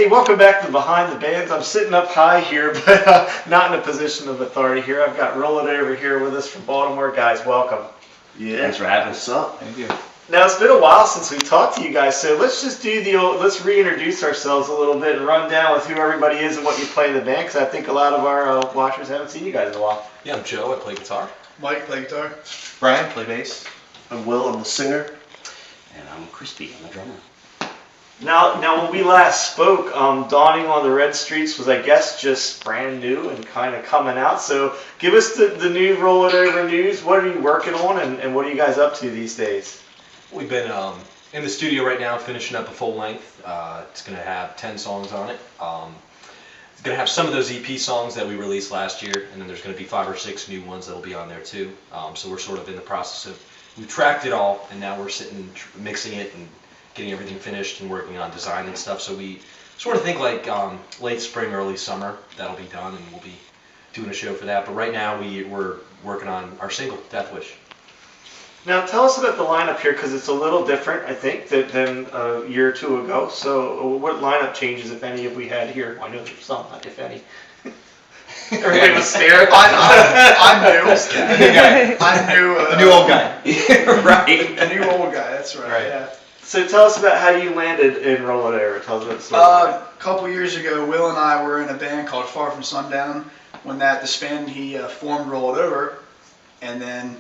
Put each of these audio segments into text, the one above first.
Hey, welcome back to Behind the Bands. I'm sitting up high here, but not in a position of authority here. I've got Roll It over here with us from Baltimore. Guys, welcome. Yeah. Thanks for having us. What's up? Thank you. Now, it's been a while since we talked to you guys, so let's just do let's reintroduce ourselves a little bit and run down with who everybody is and what you play in the band, because I think a lot of our watchers haven't seen you guys in a while. Yeah, I'm Joe. I play guitar. Mike, play guitar. Brian, play bass. I'm Will, I'm the singer. And I'm Crispy. I'm the drummer. Now, when we last spoke, Dawning on the Red Streets was, I guess, just brand new and kind of coming out. So give us the new Roll It Over news. What are you working on, and what are you guys up to these days? We've been in the studio right now finishing up a full length. It's going to have 10 songs on it. It's going to have some of those EP songs that we released last year, and then there's going to be 5 or 6 new ones that will be on there too. So we're sort of in the process of, we've tracked it all, and now we're sitting mixing it and getting everything finished and working on design and stuff. So we sort of think like late spring, early summer, that'll be done, and we'll be doing a show for that. But right now we're working on our single, Death Wish. Now, tell us about the lineup here, because it's a little different, I think, than a year or two ago. So what lineup changes, if any, have we had here? I know there's some, if any. Everybody was staring. I'm new. I'm new. The new old guy. Right. The new old guy, that's right. Right. Yeah. So tell us about how you landed in Roll It Over. Tell us about the story. A couple years ago, Will and I were in a band called Far From Sundown. When that disbanded, he formed Roll It Over, and then,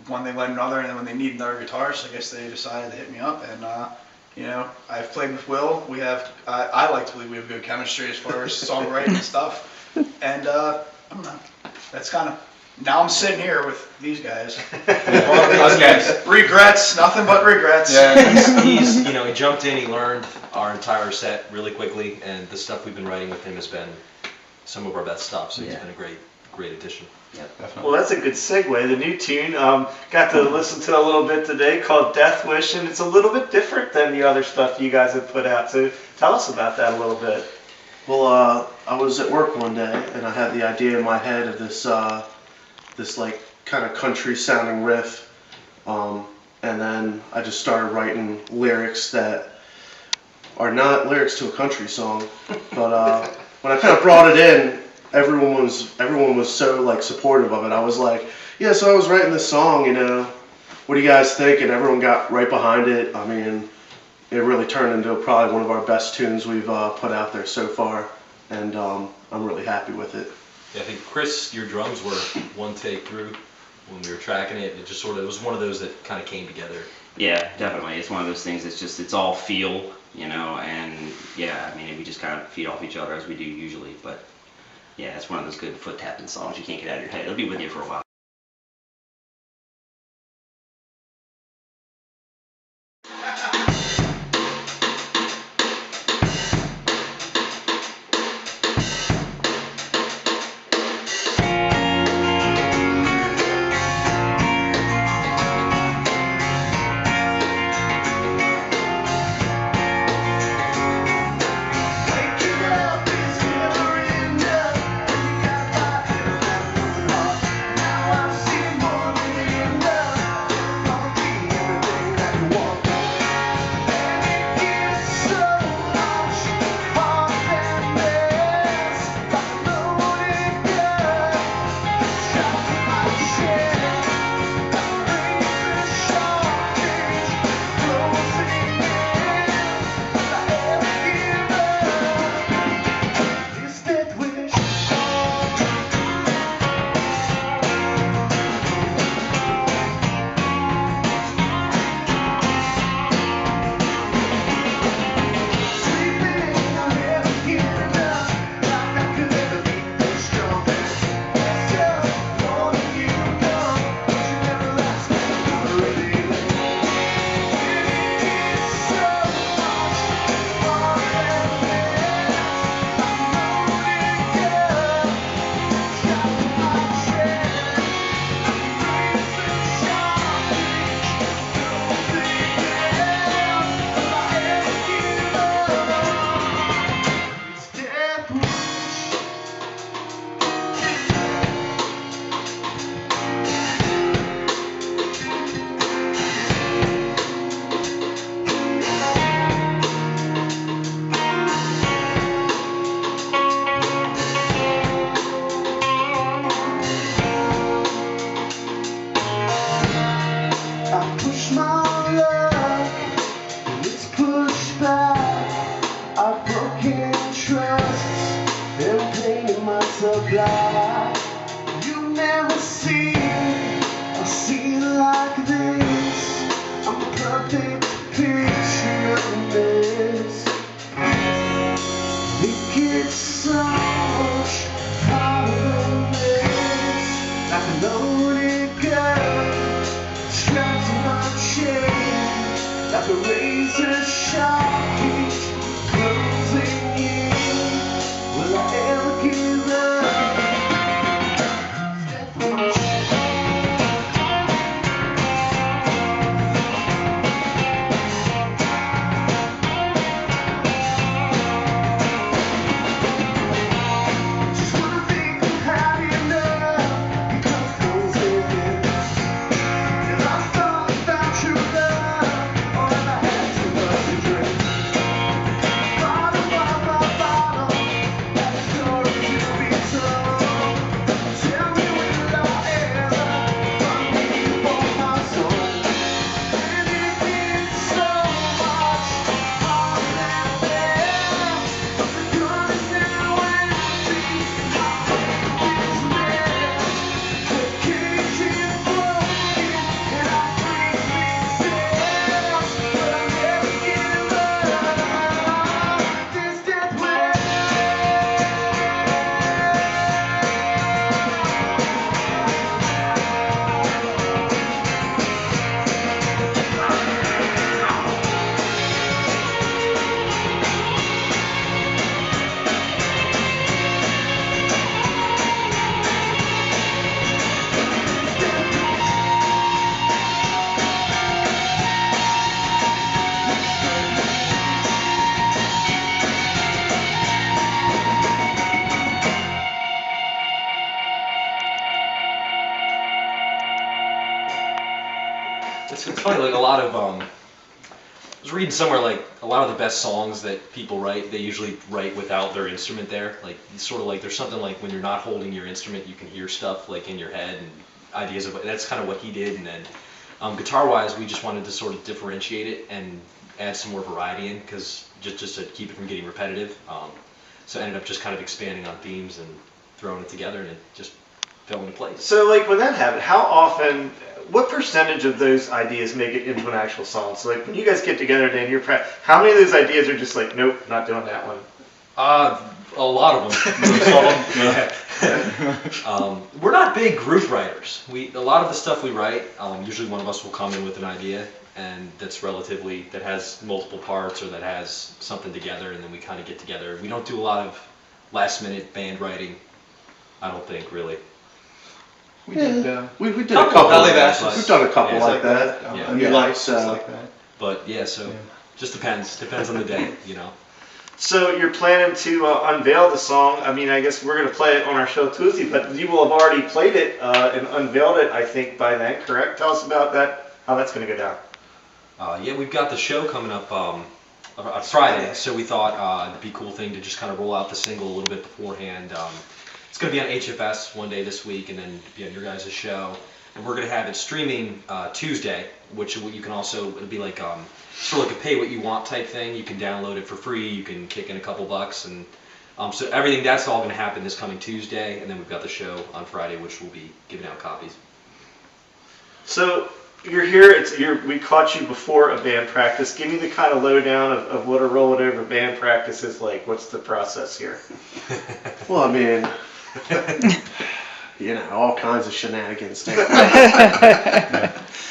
one thing led to another, and then when they needed another guitarist, I guess they decided to hit me up, and I've played with Will. We have, I like to believe we have good chemistry as far as songwriting and stuff, and I don't know, that's kind of, now I'm sitting here with these guys. Regrets, nothing but regrets. Yeah, he's he jumped in, he learned our entire set really quickly, and the stuff we've been writing with him has been some of our best stuff, so he's been a great addition. Yeah, definitely. Well, that's a good segue. The new tune, got to listen to a little bit today, called Death Wish, and it's a little bit different than the other stuff you guys have put out. So tell us about that a little bit. Well, I was at work one day, and I had the idea in my head of this like kind of country sounding riff, and then I just started writing lyrics that are not lyrics to a country song, but when I kind of brought it in, everyone was so like supportive of it. I was like, yeah, so I was writing this song, what do you guys think? And everyone got right behind it. I mean, it really turned into probably one of our best tunes we've put out there so far, and I'm really happy with it. Yeah, I think Chris, your drums were one take through when we were tracking it. It just it was one of those that kind of came together. Yeah, definitely. It's one of those things. It's all feel, and yeah, I mean, we just kind of feed off each other as we do usually. But yeah, it's one of those good foot tapping songs you can't get out of your head. It'll be with you for a while. Now push my luck, and it's pushed back. I've broken trusts and painted myself black. You never see a scene like this. I'm a perfect picture of a mess. It gets so much harder than this. Like a loaded gun strapped to my chain, like a razor sharp keeps closing in. Will I ever give up? Just when I think I'm happy enough, it comes closing in. Till I thought I found true love, or if I had too much to drink. Bottle by bottle, that story to be told. Tell me will I ever find me for my soul? And it is so much harder than that. The gun is now empty, my faith is met. The cage is broken, and I freeze myself, but I'll never give up this death wish. It's funny, like a lot of I was reading somewhere like a lot of the best songs that people write, they usually write without their instrument there. Like it's sort of like there's something like when you're not holding your instrument, you can hear stuff like in your head and ideas of that's kind of what he did. And then guitar-wise, we just wanted to sort of differentiate it and add some more variety in, because just to keep it from getting repetitive. So I ended up just kind of expanding on themes and throwing it together, and it just fell into place. So, like, when that happened, how often, what percentage of those ideas make it into an actual song? So, like, when you guys get together, Dan, how many of those ideas are just like, nope, not doing that one? A lot of them. We're not big group writers. A lot of the stuff we write, usually one of us will come in with an idea, and that has multiple parts or that has something together, and then we kind of get together. We don't do a lot of last-minute band writing, I don't think, really. We did. We did a Couple couple. Valley Of Bashes. We've done a couple Things like that. Yeah. A new Yeah, lights, so- things like that. But yeah, so just depends on the day, you know. So you're planning to unveil the song. I mean, I guess we're going to play it on our show Tuesday, but you will have already played it and unveiled it, I think, by then, correct? Tell us about that, how that's going to go down. Yeah, we've got the show coming up on Friday, so we thought it'd be a cool thing to just kind of roll out the single a little bit beforehand. It's going to be on HFS one day this week, and then be on your guys' show. And we're going to have it streaming Tuesday, which you can also, it'll be like sort of like a pay what you want type thing. You can download it for free, you can kick in a couple bucks, and so everything, that's all going to happen this coming Tuesday, and then we've got the show on Friday, which will be giving out copies. So you're here, we caught you before a band practice. Give me the kind of lowdown of what a Roll It Over band practice is like. What's the process here? Well, I mean, you know, all kinds of shenanigans take place.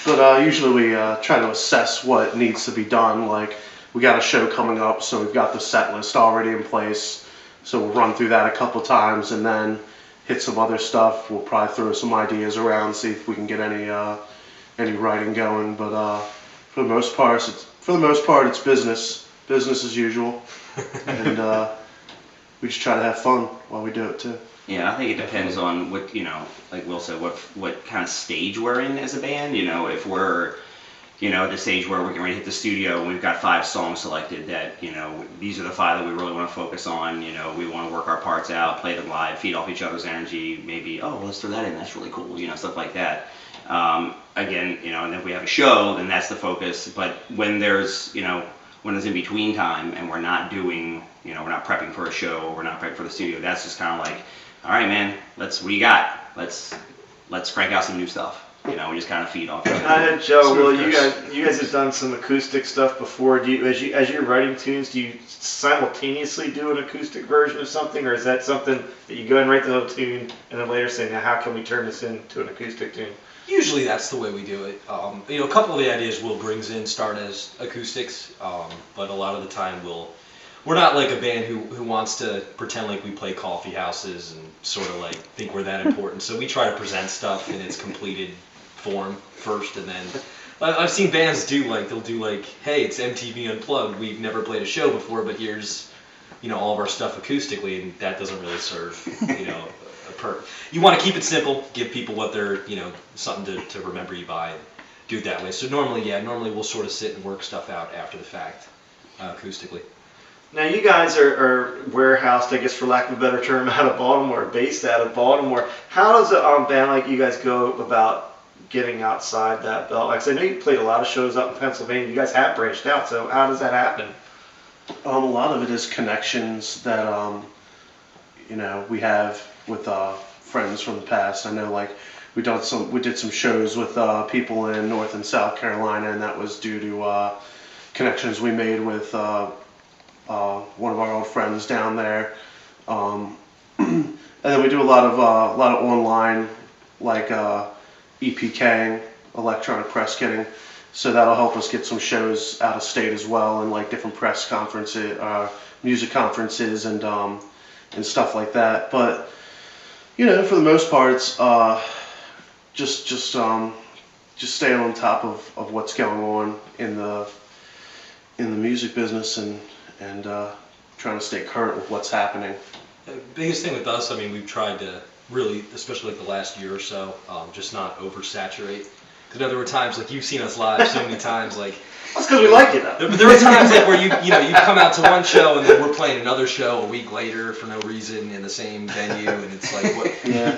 But usually we try to assess what needs to be done. Like, we got a show coming up, so we've got the set list already in place. So we'll run through that a couple times and then hit some other stuff. We'll probably throw some ideas around, see if we can get any writing going. But for the most part, it's business as usual, and we just try to have fun while we do it too. Yeah, I think it depends on what, you know, like Will said, what kind of stage we're in as a band. You know, if we're, you know, at the stage where we're getting ready to hit the studio and we've got 5 songs selected that, you know, these are the 5 that we really want to focus on. You know, we want to work our parts out, play them live, feed off each other's energy. Maybe, oh, let's throw that in. That's really cool. You know, stuff like that. again, and if we have a show, then that's the focus. But when there's, when there's in between time and we're not doing, we're not prepping for a show, or we're not prepping for the studio, that's just kind of like, all right, man, what do you got? Let's crank out some new stuff. We just kind of feed off each other. Joe, well, you guys have done some acoustic stuff before. Do you, as you're writing tunes, do you simultaneously do an acoustic version of something, or is that something that you go and write the whole tune and then later say, now how can we turn this into an acoustic tune? Usually that's the way we do it. A couple of the ideas Will brings in start as acoustics, but a lot of the time we're not like a band who wants to pretend like we play coffee houses and sort of like think we're that important. So we try to present stuff in its completed form first, and then I've seen bands they'll do like, hey, it's MTV Unplugged. We've never played a show before, but here's all of our stuff acoustically, and that doesn't really serve a purpose. You want to keep it simple, give people what they're something to remember you by, and do it that way. So normally we'll sort of sit and work stuff out after the fact, acoustically. Now you guys are warehoused, I guess for lack of a better term, out of Baltimore, based out of Baltimore. How does a band like you guys go about getting outside that belt? Like, I know you played a lot of shows up in Pennsylvania. You guys have branched out, so how does that happen? A lot of it is connections that we have with friends from the past. I know, like, we did some shows with people in North and South Carolina, and that was due to connections we made with one of our old friends down there. And then we do a lot of online, like EPKing, electronic press kitting, so that'll help us get some shows out of state as well, and like different press conferences, music conferences, and stuff like that. But for the most part, it's just staying on top of what's going on in the music business, and trying to stay current with what's happening. The biggest thing with us, we've tried to really, especially like the last year or so, just not oversaturate. Because there were times, like you've seen us live so many times, like... That's because we like you, though. There were times like where you come out to one show and then we're playing another show a week later for no reason in the same venue, and it's like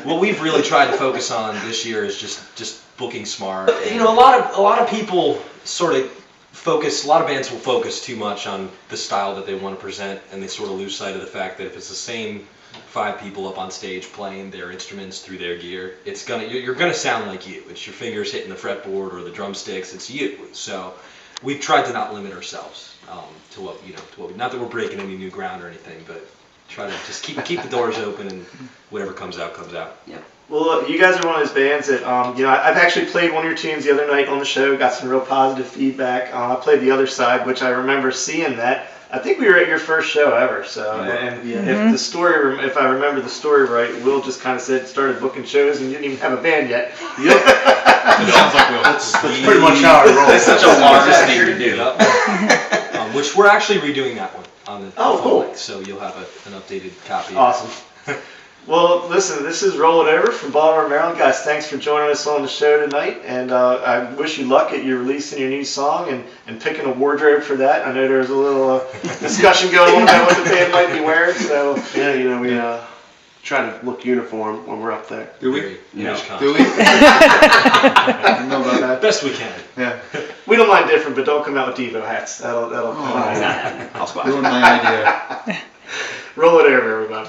what we've really tried to focus on this year is just booking smart. And, a lot of people sort of focus. A lot of bands will focus too much on the style that they want to present, and they sort of lose sight of the fact that if it's the same 5 people up on stage playing their instruments through their gear, you're gonna sound like you. It's your fingers hitting the fretboard or the drumsticks. It's you. So we've tried to not limit ourselves to what we, not that we're breaking any new ground or anything, but try to just keep the doors open, and whatever comes out comes out. Yeah. Well, look, you guys are one of those bands that, I've actually played one of your tunes the other night on the show, got some real positive feedback. I played The Other Side, which I remember seeing that. I think we were at your first show ever, so, and if I remember the story right, Will just kind of started booking shows, and you didn't even have a band yet. Yep. It sounds like Will. That's pretty much how I roll. That's such a large thing to do. Which we're actually redoing that one on the Oh, full cool. length, so you'll have an updated copy. Awesome. Well, listen, this is Roll It Over from Baltimore, Maryland. Guys, thanks for joining us on the show tonight, and I wish you luck at your releasing your new song and picking a wardrobe for that. I know there's a little discussion going on about what the band might be wearing, so... Yeah, we try to look uniform when we're up there. Do we? Very No. nice Do we? I don't know about that. Best we can. Yeah. We don't mind different, but don't come out with Devo hats. That'll It's not happening. I'll squash Doing it. my idea. Roll it over, everybody.